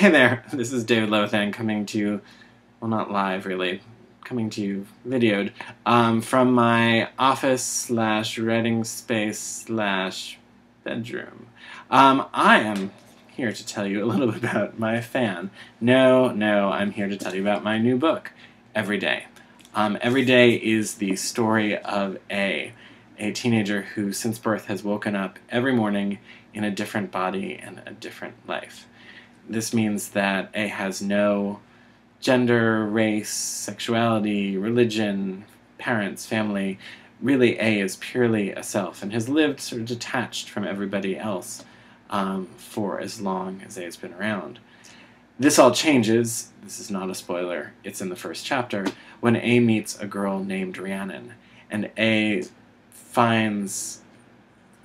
Hey there, this is David Levithan coming to you, well, not live really, coming to you videoed, from my office slash writing space slash bedroom. I am here to tell you a little bit about my fan. No, I'm here to tell you about my new book, Every Day. Every Day is the story of a teenager who since birth has woken up every morning in a different body and a different life. This means that A has no gender, race, sexuality, religion, parents, family. Really, A is purely a self and has lived sort of detached from everybody else for as long as A has been around. This all changes, this is not a spoiler, it's in the first chapter, when A meets a girl named Rhiannon, and A finds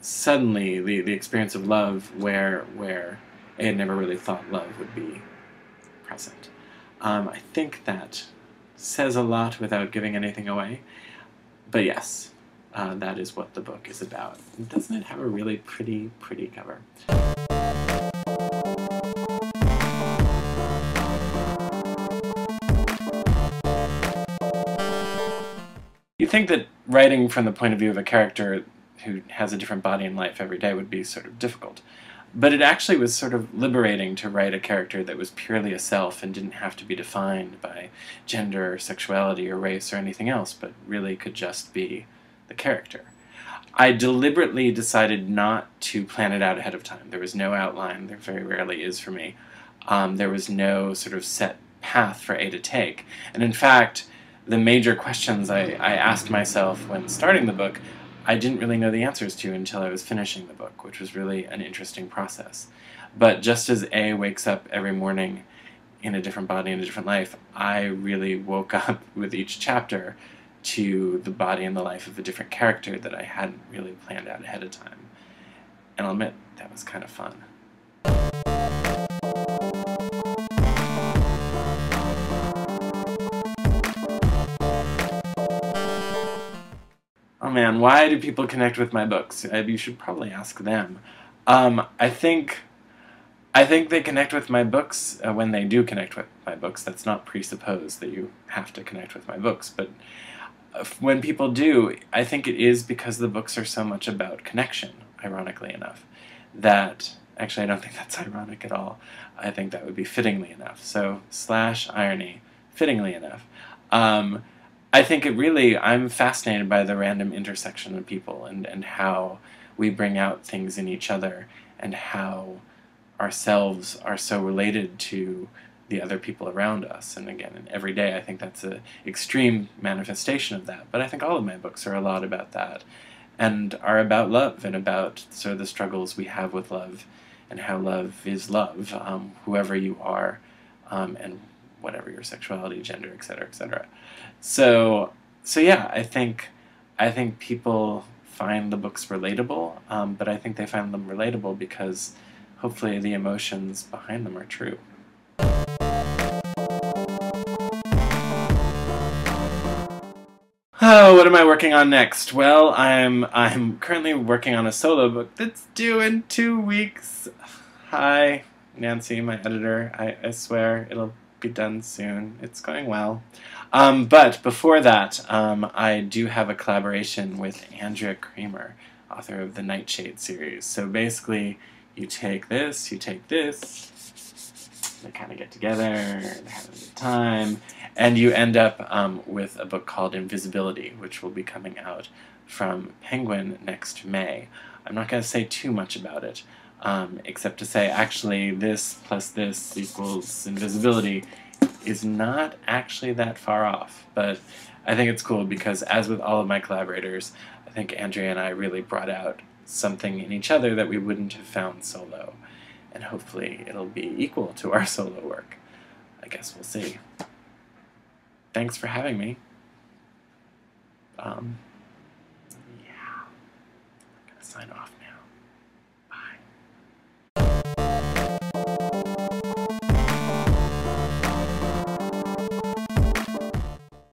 suddenly the experience of love where I had never really thought love would be present. I think that says a lot without giving anything away, but yes, that is what the book is about. And doesn't it have a really pretty cover? You think that writing from the point of view of a character who has a different body and life every day would be sort of difficult. But it actually was sort of liberating to write a character that was purely a self and didn't have to be defined by gender or sexuality or race or anything else, but really could just be the character. I deliberately decided not to plan it out ahead of time. There was no outline. There very rarely is for me. There was no sort of set path for A to take. And in fact, the major questions I asked myself when starting the book, I didn't really know the answers to until I was finishing the book, which was really an interesting process. But just as A wakes up every morning in a different body and a different life, I really woke up with each chapter to the body and the life of a different character that I hadn't really planned out ahead of time. And I'll admit, that was kind of fun. Oh man, why do people connect with my books? You should probably ask them. I think they connect with my books when they do connect with my books. That's not presupposed that you have to connect with my books, but when people do, I think it is because the books are so much about connection, ironically enough, that, actually I don't think that's ironic at all. I think that would be fittingly enough. So, / irony, fittingly enough. I think I'm fascinated by the random intersection of people and how we bring out things in each other and how ourselves are so related to the other people around us. And again, in Every Day, I think that's an extreme manifestation of that. But I think all of my books are a lot about that and are about love and about sort of the struggles we have with love and how love is love, whoever you are, and whatever your sexuality, gender, etc., etc. So yeah, I think people find the books relatable, but I think they find them relatable because hopefully the emotions behind them are true. Oh, what am I working on next? Well, I'm currently working on a solo book that's due in 2 weeks. Hi, Nancy, my editor. I swear it'll be done soon. It's going well. But before that, I do have a collaboration with Andrea Kramer, author of the Nightshade series. So basically, you take this, they kind of get together, they have a good time, and you end up with a book called Invisibility, which will be coming out from Penguin next May. I'm not going to say too much about it, except to say actually this plus this equals Invisibility is not actually that far off, but I think it's cool because, as with all of my collaborators, I think Andrea and I really brought out something in each other that we wouldn't have found solo, and hopefully it'll be equal to our solo work. I guess we'll see. Thanks for having me. Yeah, I'm gonna sign off.